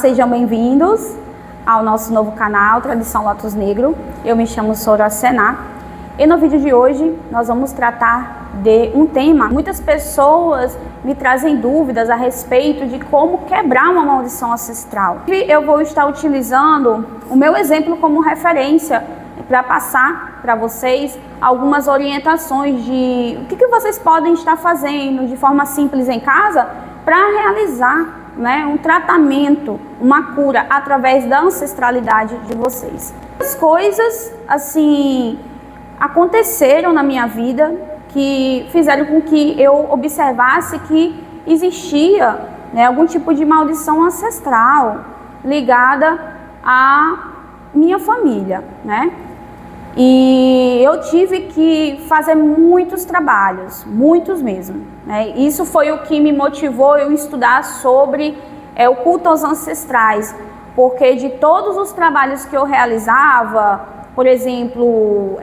Sejam bem-vindos ao nosso novo canal Tradição Lotus Negro. Eu me chamo Soracena e no vídeo de hoje nós vamos tratar de um tema. Muitas pessoas me trazem dúvidas a respeito de como quebrar uma maldição ancestral. Eu vou estar utilizando o meu exemplo como referência para passar para vocês algumas orientações de o que vocês podem estar fazendo de forma simples em casa para realizar um tratamento, uma cura através da ancestralidade de vocês. As coisas assim aconteceram na minha vida que fizeram com que eu observasse que existia algum tipo de maldição ancestral ligada à minha família, E eu tive que fazer muitos trabalhos, muitos mesmo. Isso foi o que me motivou eu estudar sobre o culto aos ancestrais, porque de todos os trabalhos que eu realizava, por exemplo,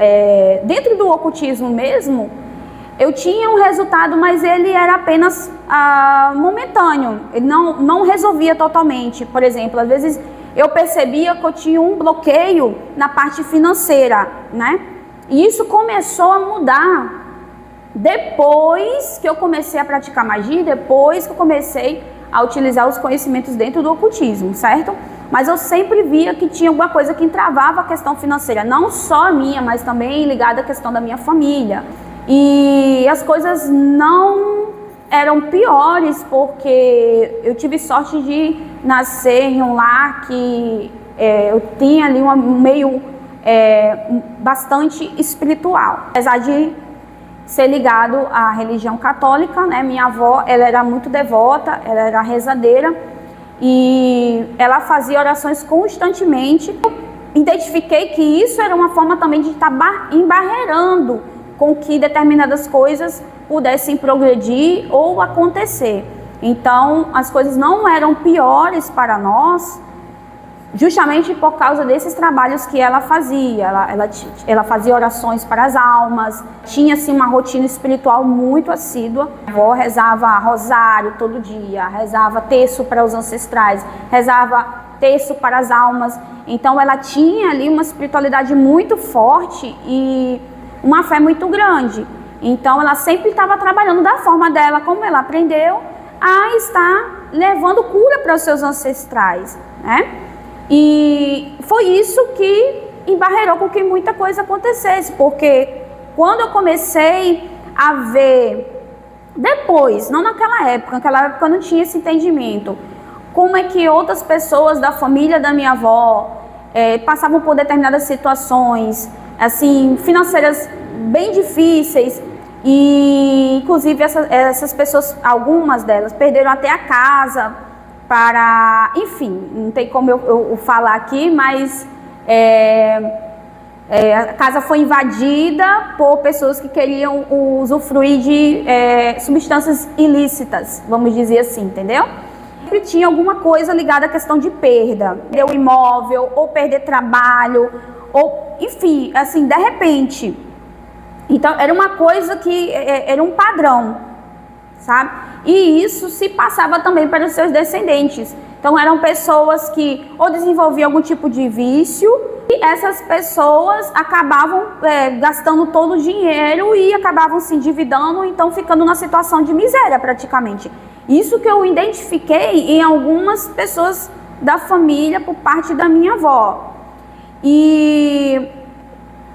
dentro do ocultismo mesmo, eu tinha um resultado, mas ele era apenas momentâneo, ele não resolvia totalmente. Por exemplo, às vezes eu percebia que eu tinha um bloqueio na parte financeira, E isso começou a mudar depois que eu comecei a praticar magia, depois que eu comecei a utilizar os conhecimentos dentro do ocultismo, certo? Mas eu sempre via que tinha alguma coisa que entravava a questão financeira, não só a minha, mas também ligada à questão da minha família. E as coisas não eram piores, porque eu tive sorte de nascer em um lar que eu tinha ali um meio bastante espiritual. Apesar de ser ligado à religião católica, minha avó, ela era muito devota, ela era rezadeira e ela fazia orações constantemente. Eu identifiquei que isso era uma forma também de estar embarreirando com que determinadas coisas pudessem progredir ou acontecer. Então, as coisas não eram piores para nós, justamente por causa desses trabalhos que ela fazia. Ela fazia orações para as almas, tinha assim uma rotina espiritual muito assídua. A avó rezava rosário todo dia, rezava terço para os ancestrais, rezava terço para as almas. Então, ela tinha ali uma espiritualidade muito forte e uma fé muito grande. Então ela sempre estava trabalhando da forma dela, como ela aprendeu, a estar levando cura para os seus ancestrais, E foi isso que embarreirou com que muita coisa acontecesse, porque quando eu comecei a ver, depois, não naquela época eu não tinha esse entendimento, como é que outras pessoas da família da minha avó passavam por determinadas situações, assim, financeiras bem difíceis, e inclusive essas pessoas, algumas delas, perderam até a casa para, enfim, não tem como eu falar aqui, mas a casa foi invadida por pessoas que queriam usufruir de substâncias ilícitas, vamos dizer assim, entendeu? Sempre tinha alguma coisa ligada à questão de perda, perder o imóvel, ou perder trabalho, ou, enfim, assim, de repente. Então, era uma coisa que era um padrão, sabe? E isso se passava também para os seus descendentes. Então, eram pessoas que ou desenvolviam algum tipo de vício, e essas pessoas acabavam gastando todo o dinheiro e acabavam se endividando, então ficando na situação de miséria praticamente. Isso que eu identifiquei em algumas pessoas da família por parte da minha avó. E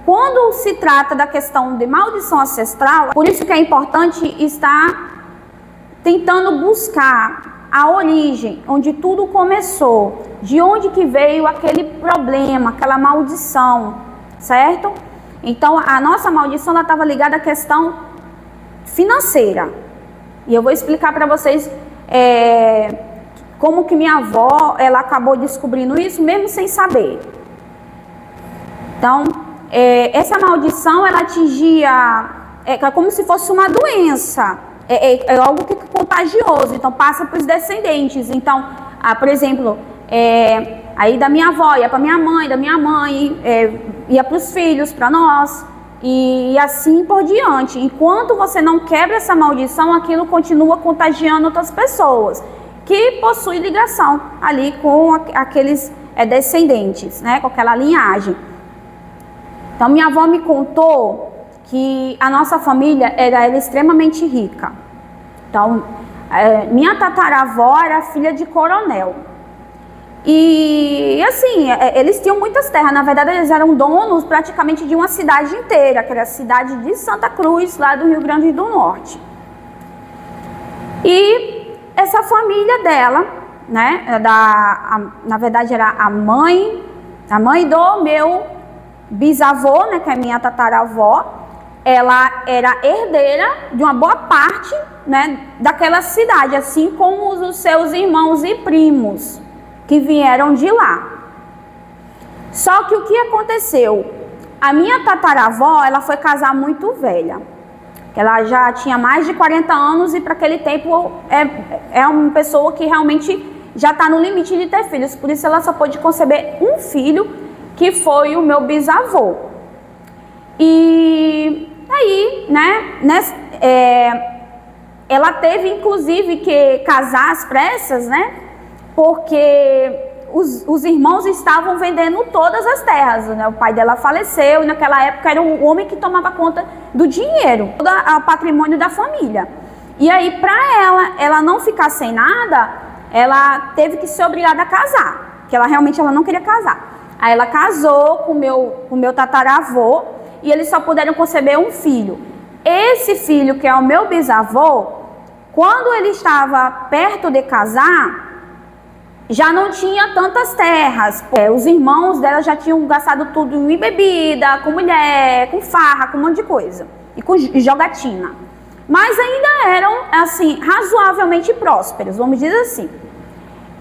quando se trata da questão de maldição ancestral, por isso que é importante estar tentando buscar a origem, onde tudo começou, de onde que veio aquele problema, aquela maldição, certo? Então, a nossa maldição estava ligada à questão financeira. E eu vou explicar para vocês como que minha avó, ela acabou descobrindo isso, mesmo sem saber. Então, essa maldição, ela atingia, como se fosse uma doença, é algo que é contagioso, então passa para os descendentes. Então, por exemplo, aí da minha avó ia para minha mãe, da minha mãe ia para os filhos, para nós, e assim por diante. Enquanto você não quebra essa maldição, aquilo continua contagiando outras pessoas. que possui ligação ali com aqueles descendentes, né, com aquela linhagem. Então, minha avó me contou que a nossa família era extremamente rica. Então, minha tataravó era filha de coronel. E, assim, eles tinham muitas terras. Na verdade, eles eram donos praticamente de uma cidade inteira, que era a cidade de Santa Cruz, lá do Rio Grande do Norte. E essa família dela, né, na verdade era a mãe do meu bisavô, né, que é minha tataravó, ela era herdeira de uma boa parte, né, daquela cidade, assim como os seus irmãos e primos que vieram de lá. Só que o que aconteceu? A minha tataravó, ela foi casar muito velha. Ela já tinha mais de 40 anos e para aquele tempo é uma pessoa que realmente já está no limite de ter filhos. Por isso ela só pôde conceber um filho, que foi o meu bisavô. E aí, né, ela teve inclusive que casar às pressas, né, porque os irmãos estavam vendendo todas as terras, né? O pai dela faleceu e naquela época era o homem que tomava conta do dinheiro, todo o patrimônio da família. E aí, para ela não ficar sem nada, ela teve que ser obrigada a casar, porque ela realmente não queria casar. Aí ela casou com o meu tataravô e eles só puderam conceber um filho. Esse filho, que é o meu bisavô, quando ele estava perto de casar, já não tinha tantas terras. Os irmãos dela já tinham gastado tudo em bebida, com mulher, com farra, com um monte de coisa. E com jogatina. Mas ainda eram, assim, razoavelmente prósperos, vamos dizer assim.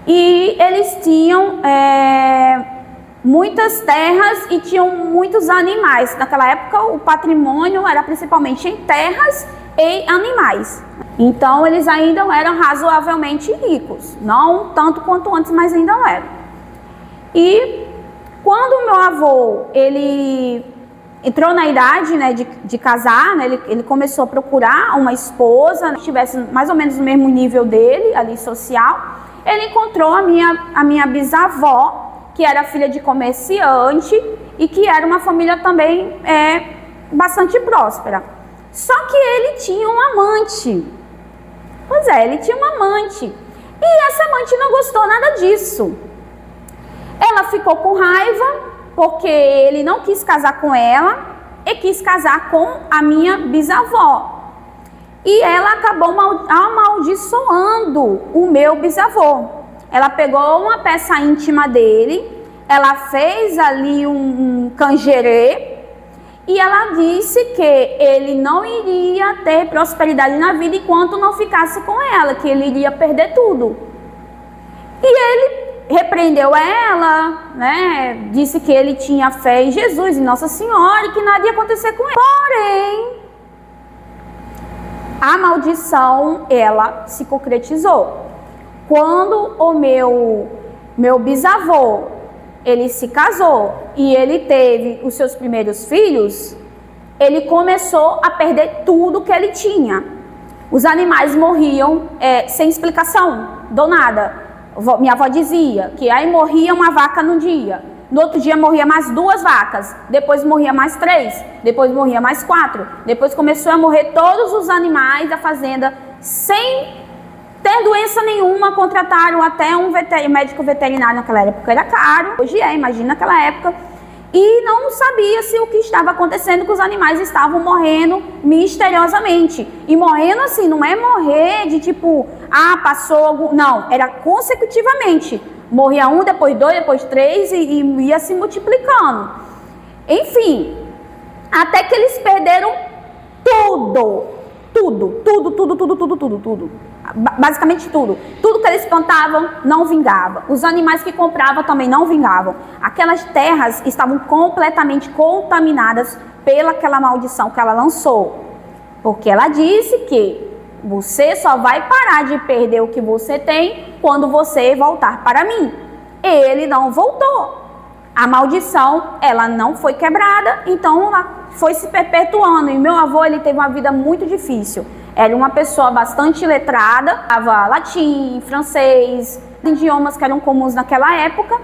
E eles tinham muitas terras e tinham muitos animais. Naquela época o patrimônio era principalmente em terras e animais. Então eles ainda eram razoavelmente ricos, não tanto quanto antes, mas ainda eram. E quando o meu avô ele entrou na idade, né, de casar, né, ele começou a procurar uma esposa, né, que tivesse mais ou menos o mesmo nível dele ali social. Ele encontrou a minha bisavó, que era filha de comerciante e que era uma família também bastante próspera. Só que ele tinha um amante. Pois é, ele tinha uma amante. E essa amante não gostou nada disso. Ela ficou com raiva porque ele não quis casar com ela e quis casar com a minha bisavó. E ela acabou amaldiçoando o meu bisavô. Ela pegou uma peça íntima dele, ela fez ali um canjerê, e ela disse que ele não iria ter prosperidade na vida enquanto não ficasse com ela, que ele iria perder tudo. E ele repreendeu ela, né? Disse que ele tinha fé em Jesus, em Nossa Senhora, e que nada ia acontecer com ele. Porém, a maldição, ela se concretizou. Quando o meu bisavô, ele se casou e ele teve os seus primeiros filhos, ele começou a perder tudo que ele tinha. Os animais morriam sem explicação, do nada. Minha avó dizia que aí morria uma vaca num dia, no outro dia morria mais 2 vacas, depois morria mais 3, depois morria mais 4, depois começou a morrer todos os animais da fazenda sem ter doença nenhuma. Contrataram até um médico veterinário. Naquela época era caro, hoje imagina naquela época, e não sabia se o que estava acontecendo, que os animais estavam morrendo misteriosamente, e morrendo assim, não é morrer de tipo, passou algum, não, era consecutivamente, morria um, depois 2, depois 3 e ia se multiplicando, enfim, até que eles perderam tudo. Basicamente tudo que eles plantavam não vingava, os animais que compravam também não vingavam, aquelas terras estavam completamente contaminadas pelaquela maldição que ela lançou, porque ela disse que você só vai parar de perder o que você tem quando você voltar para mim. Ele não voltou, a maldição ela não foi quebrada, então ela foi se perpetuando. E meu avô, ele teve uma vida muito difícil. Era uma pessoa bastante letrada, falava latim, francês, idiomas que eram comuns naquela época.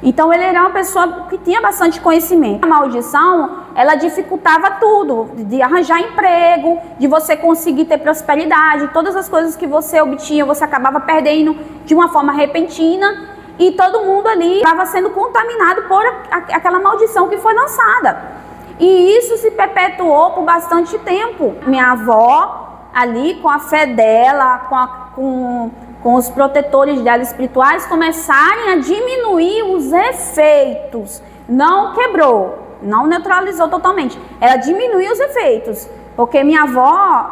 Então ele era uma pessoa que tinha bastante conhecimento. A maldição, ela dificultava tudo, de arranjar emprego, de você conseguir ter prosperidade, todas as coisas que você obtinha, você acabava perdendo de uma forma repentina, e todo mundo ali estava sendo contaminado por aquela maldição que foi lançada. E isso se perpetuou por bastante tempo. Minha avó, ali com a fé dela, com os protetores dela espirituais, começarem a diminuir os efeitos. Não quebrou, não neutralizou totalmente. Ela diminuiu os efeitos. Porque minha avó,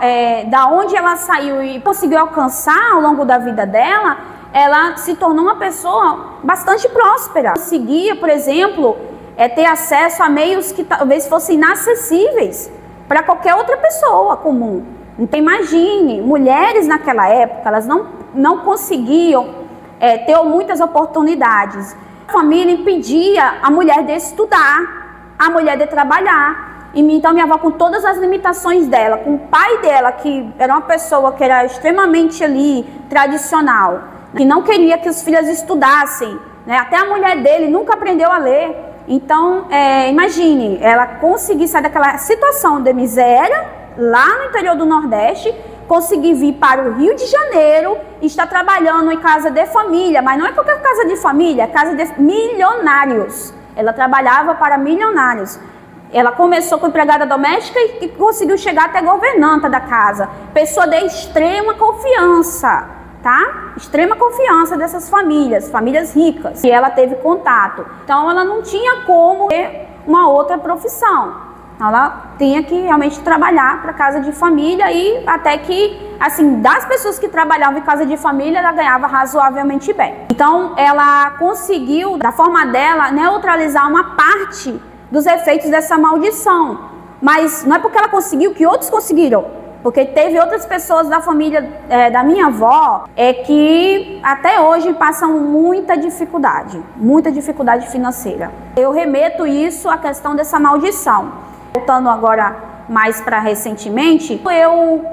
da onde ela saiu e conseguiu alcançar ao longo da vida dela, ela se tornou uma pessoa bastante próspera. Conseguia, por exemplo, ter acesso a meios que talvez fossem inacessíveis para qualquer outra pessoa comum. Então imagine, mulheres naquela época, elas não conseguiam ter muitas oportunidades. A família impedia a mulher de estudar, a mulher de trabalhar. E então minha avó, com todas as limitações dela, com o pai dela, que era uma pessoa que era extremamente ali tradicional, que não queria que os filhos estudassem, né? Até a mulher dele nunca aprendeu a ler. Então imagine, ela conseguir sair daquela situação de miséria lá no interior do Nordeste, conseguir vir para o Rio de Janeiro e estar trabalhando em casa de família, mas não é qualquer casa de família, é casa de milionários. Ela trabalhava para milionários. Ela começou como empregada doméstica e conseguiu chegar até governanta da casa. Pessoa de extrema confiança, tá? Extrema confiança dessas famílias ricas. E ela teve contato. Então ela não tinha como ter uma outra profissão. Ela tinha que realmente trabalhar para casa de família, e até que, assim, das pessoas que trabalhavam em casa de família, ela ganhava razoavelmente bem. Então, ela conseguiu, da forma dela, neutralizar uma parte dos efeitos dessa maldição. Mas não é porque ela conseguiu que outros conseguiram, porque teve outras pessoas da família da minha avó que até hoje passam muita dificuldade financeira. Eu remeto isso à questão dessa maldição. Voltando agora mais para recentemente, eu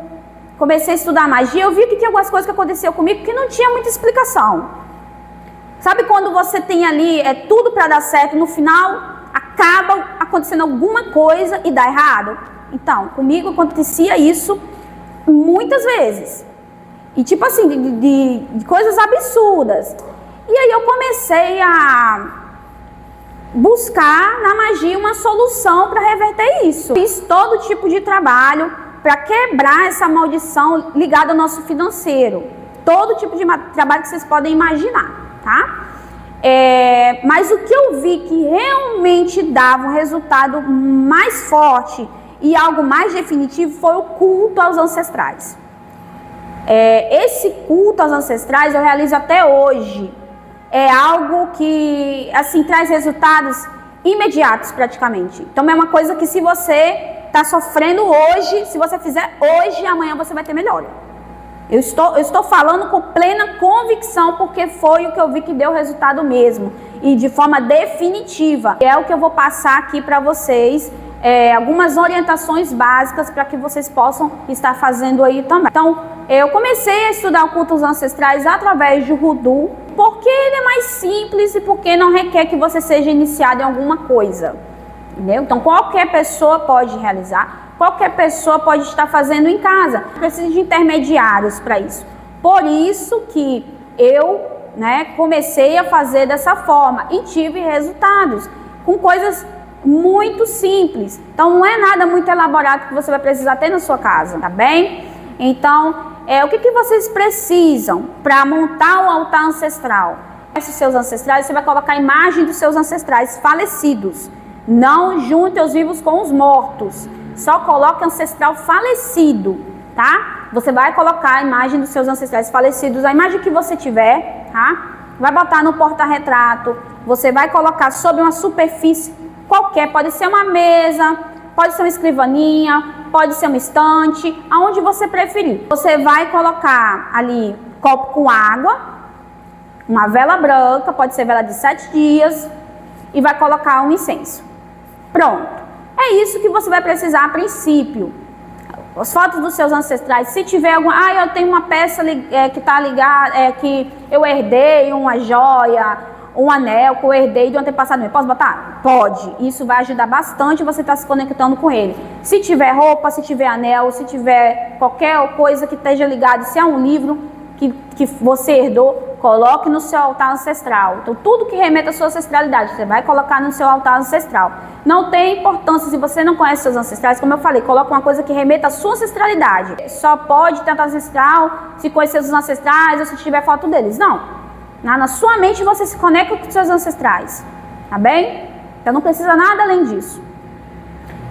comecei a estudar magia, eu vi que tinha algumas coisas que aconteciam comigo que não tinha muita explicação. Sabe quando você tem ali tudo para dar certo, no final acaba acontecendo alguma coisa e dá errado? Então, comigo acontecia isso muitas vezes. E tipo assim, de coisas absurdas. E aí eu comecei a buscar na magia uma solução para reverter isso. Fiz todo tipo de trabalho para quebrar essa maldição ligada ao nosso financeiro. Todo tipo de trabalho que vocês podem imaginar, tá? Mas o que eu vi que realmente dava um resultado mais forte e algo mais definitivo foi o culto aos ancestrais. Esse culto aos ancestrais eu realizo até hoje. É algo que, assim, traz resultados imediatos praticamente. Então é uma coisa que, se você está sofrendo hoje, se você fizer hoje, amanhã você vai ter melhora. Eu estou falando com plena convicção, porque foi o que eu vi que deu resultado mesmo, e de forma definitiva. É o que eu vou passar aqui para vocês, algumas orientações básicas para que vocês possam estar fazendo aí também. Então, eu comecei a estudar o culto aos ancestrais através do Voodoo, porque ele é mais simples e porque não requer que você seja iniciado em alguma coisa. Entendeu? Então, qualquer pessoa pode realizar, qualquer pessoa pode estar fazendo em casa. Precisa de intermediários para isso. Por isso que eu, comecei a fazer dessa forma e tive resultados com coisas muito simples. Então, não é nada muito elaborado que você vai precisar ter na sua casa, tá bem? Então, o que vocês precisam para montar o altar ancestral? Os seus ancestrais, você vai colocar a imagem dos seus ancestrais falecidos. Não junte os vivos com os mortos. Só coloque ancestral falecido, tá? Você vai colocar a imagem dos seus ancestrais falecidos, a imagem que você tiver, tá? Vai botar no porta-retrato. Você vai colocar sobre uma superfície qualquer, pode ser uma mesa, pode ser uma escrivaninha, pode ser uma estante, aonde você preferir. Você vai colocar ali copo com água, uma vela branca, pode ser vela de 7 dias, e vai colocar um incenso. Pronto. É isso que você vai precisar a princípio. As fotos dos seus ancestrais, se tiver alguma... eu tenho uma peça que está ligada, que eu herdei, uma joia, um anel que eu herdei de um antepassado meu. Posso botar? Pode. Isso vai ajudar bastante você estar se conectando com ele. Se tiver roupa, se tiver anel, se tiver qualquer coisa que esteja ligada, se é um livro que você herdou, coloque no seu altar ancestral. Então, tudo que remeta à sua ancestralidade, você vai colocar no seu altar ancestral. Não tem importância se você não conhece seus ancestrais, como eu falei, coloque uma coisa que remeta à sua ancestralidade. Só pode ter ancestral se conhecer os ancestrais ou se tiver foto deles. Não. Na sua mente você se conecta com os seus ancestrais. Tá bem? Então, não precisa nada além disso.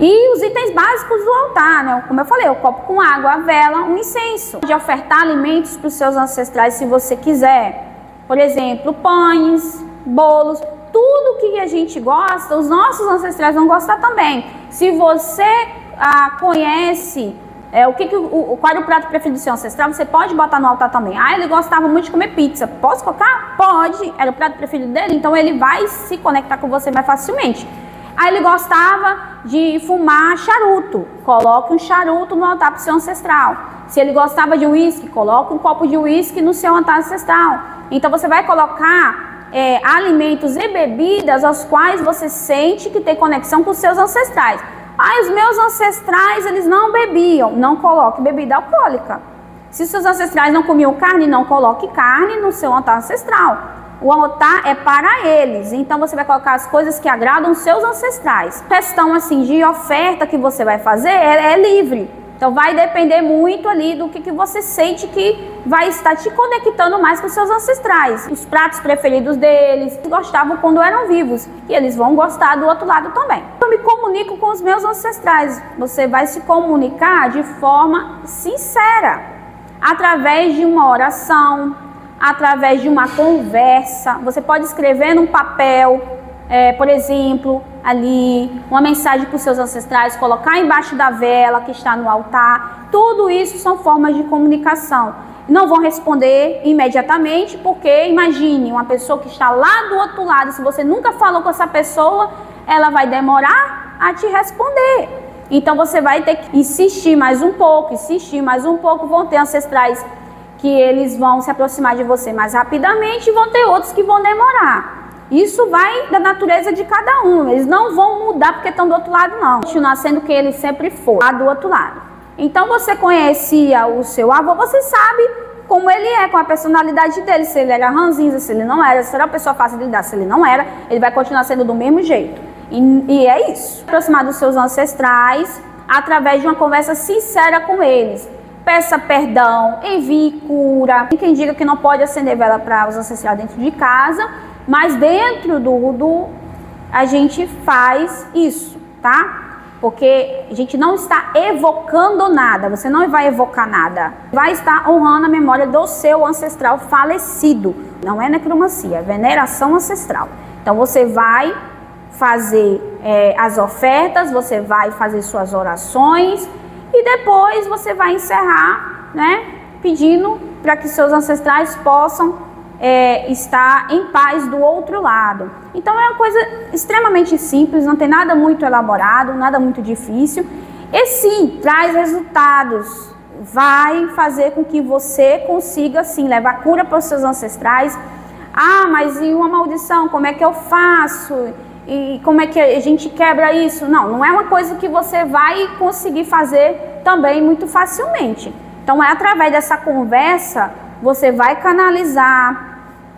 E os itens básicos do altar, né? Como eu falei, o copo com água, a vela, um incenso. Pode ofertar alimentos para os seus ancestrais se você quiser. Por exemplo, pães, bolos, tudo que a gente gosta, os nossos ancestrais vão gostar também. Se você conhece qual era o prato preferido do seu ancestral, você pode botar no altar também. Ele gostava muito de comer pizza. Posso colocar? Pode. Era o prato preferido dele, então ele vai se conectar com você mais facilmente. Ele gostava de fumar charuto. Coloque um charuto no altar para o seu ancestral. Se ele gostava de uísque, coloque um copo de uísque no seu altar ancestral. Então você vai colocar alimentos e bebidas aos quais você sente que tem conexão com os seus ancestrais. Os meus ancestrais, eles não bebiam. Não coloque bebida alcoólica. Se os seus ancestrais não comiam carne, não coloque carne no seu altar ancestral. O altar é para eles, então você vai colocar as coisas que agradam os seus ancestrais. A questão assim de oferta que você vai fazer é livre. Então vai depender muito ali do que você sente que vai estar te conectando mais com os seus ancestrais. Os pratos preferidos deles, gostavam quando eram vivos e eles vão gostar do outro lado também. Eu me comunico com os meus ancestrais. Você vai se comunicar de forma sincera, através de uma oração, através de uma conversa. Você pode escrever num papel, por exemplo, ali, uma mensagem para os seus ancestrais, colocar embaixo da vela que está no altar. Tudo isso são formas de comunicação. Não vão responder imediatamente, porque imagine uma pessoa que está lá do outro lado, se você nunca falou com essa pessoa, ela vai demorar a te responder. Então você vai ter que insistir mais um pouco, vão ter ancestrais que eles vão se aproximar de você mais rapidamente e vão ter outros que vão demorar. Isso vai da natureza de cada um, eles não vão mudar porque estão do outro lado não. Continuar sendo quem eles sempre foram, lá do outro lado. Então você conhecia o seu avô, você sabe como ele é, com a personalidade dele, se ele era ranzinza, se ele não era, se era uma pessoa fácil de lidar, se ele não era, ele vai continuar sendo do mesmo jeito. E é isso. Aproximar dos seus ancestrais através de uma conversa sincera com eles. Peça perdão, envie cura. Tem quem diga que não pode acender vela para os ancestrais dentro de casa, mas dentro do a gente faz isso, tá? Porque a gente não está evocando nada, você não vai evocar nada. Vai estar honrando a memória do seu ancestral falecido. Não é necromancia, é veneração ancestral. Então você vai fazer as ofertas, você vai fazer suas orações e depois você vai encerrar, né, pedindo para que seus ancestrais possam estar em paz do outro lado. Então é uma coisa extremamente simples, não tem nada muito elaborado, nada muito difícil. E sim, traz resultados, vai fazer com que você consiga sim levar cura para os seus ancestrais. Mas e uma maldição, como é que eu faço? E como é que a gente quebra isso? Não é uma coisa que você vai conseguir fazer também muito facilmente. Então é através dessa conversa, você vai canalizar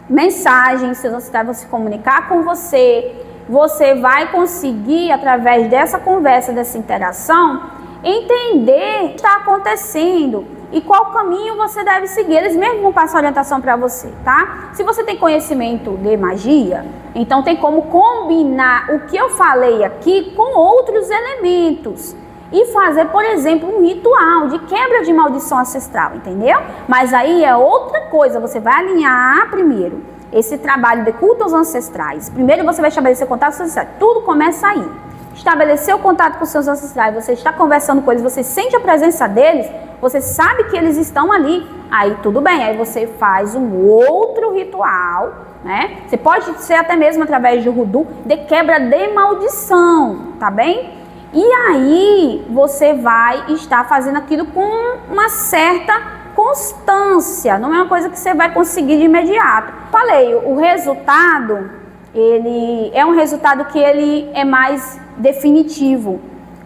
mensagens, seus ancestrais vão se comunicar com você, você vai conseguir, através dessa conversa, dessa interação, entender o que está acontecendo e qual caminho você deve seguir. Eles mesmos vão passar orientação para você, tá? Se você tem conhecimento de magia, então tem como combinar o que eu falei aqui com outros elementos e fazer, por exemplo, um ritual de quebra de maldição ancestral, entendeu? Mas aí é outra coisa, você vai alinhar primeiro esse trabalho de culto aos ancestrais. Primeiro você vai estabelecer contato com os ancestrais, tudo começa aí. Estabelecer o contato com os seus ancestrais, você está conversando com eles, você sente a presença deles, você sabe que eles estão ali, aí tudo bem, aí você faz um outro ritual, né? Você pode ser até mesmo através de voodoo, de quebra de maldição, tá bem? E aí você vai estar fazendo aquilo com uma certa constância, não é uma coisa que você vai conseguir de imediato. Falei, o resultado, ele é um resultado que ele é mais definitivo,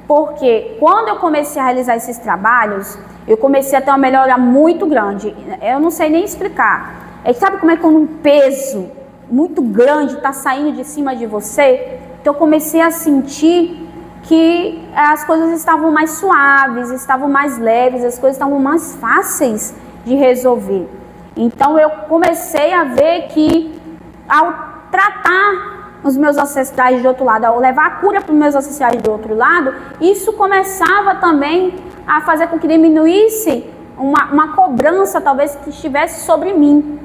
porque quando eu comecei a realizar esses trabalhos, eu comecei a ter uma melhora muito grande. Eu não sei nem explicar. Sabe como é quando um peso muito grande está saindo de cima de você? Então eu comecei a sentir que as coisas estavam mais suaves, estavam mais leves, as coisas estavam mais fáceis de resolver. Então eu comecei a ver que ao tratar os meus ancestrais do outro lado, ao levar a cura para os meus ancestrais do outro lado, isso começava também a fazer com que diminuísse uma cobrança talvez que estivesse sobre mim.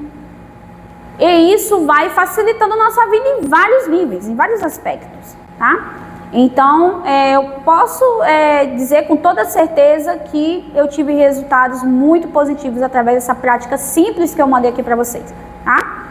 E isso vai facilitando a nossa vida em vários níveis, em vários aspectos, tá? Então, eu posso dizer com toda certeza que eu tive resultados muito positivos através dessa prática simples que eu mandei aqui para vocês, tá?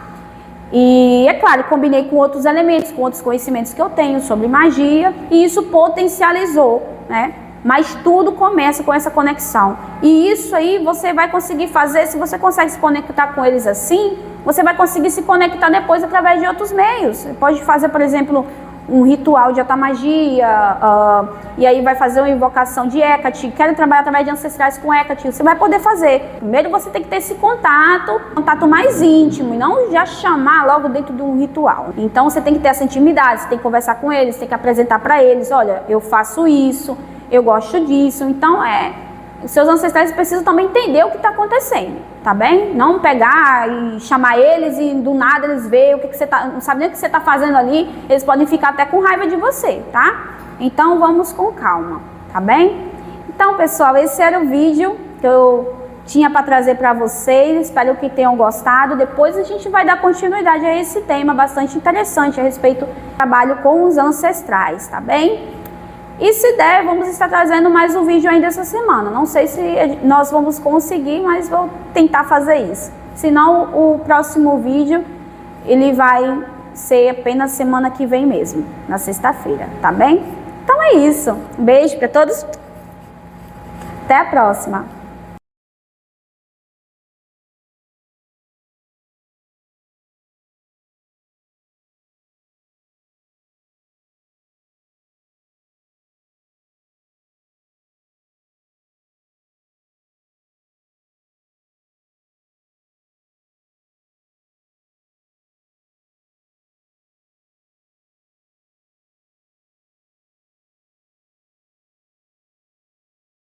E, é claro, combinei com outros elementos, com outros conhecimentos que eu tenho sobre magia, e isso potencializou, né? Mas tudo começa com essa conexão. E isso aí você vai conseguir fazer, se você consegue se conectar com eles assim, você vai conseguir se conectar depois através de outros meios. Você pode fazer, por exemplo, um ritual de atamagia, e aí vai fazer uma invocação de Hecate, quero trabalhar através de ancestrais com Hecate, você vai poder fazer. Primeiro você tem que ter esse contato mais íntimo, e não já chamar logo dentro de um ritual. Então você tem que ter essa intimidade, você tem que conversar com eles, tem que apresentar para eles, olha, eu faço isso, eu gosto disso. Então os seus ancestrais precisam também entender o que está acontecendo, tá bem? Não pegar e chamar eles e do nada eles veem o que você tá, não sabe nem o que você está fazendo ali, eles podem ficar até com raiva de você, tá? Então vamos com calma, tá bem? Então, pessoal, esse era o vídeo que eu tinha para trazer para vocês, espero que tenham gostado. Depois a gente vai dar continuidade a esse tema bastante interessante a respeito do trabalho com os ancestrais, tá bem? E se der, vamos estar trazendo mais um vídeo ainda essa semana. Não sei se nós vamos conseguir, mas vou tentar fazer isso. Senão, o próximo vídeo, ele vai ser apenas semana que vem mesmo, na sexta-feira, tá bem? Então é isso. Um beijo para todos. Até a próxima.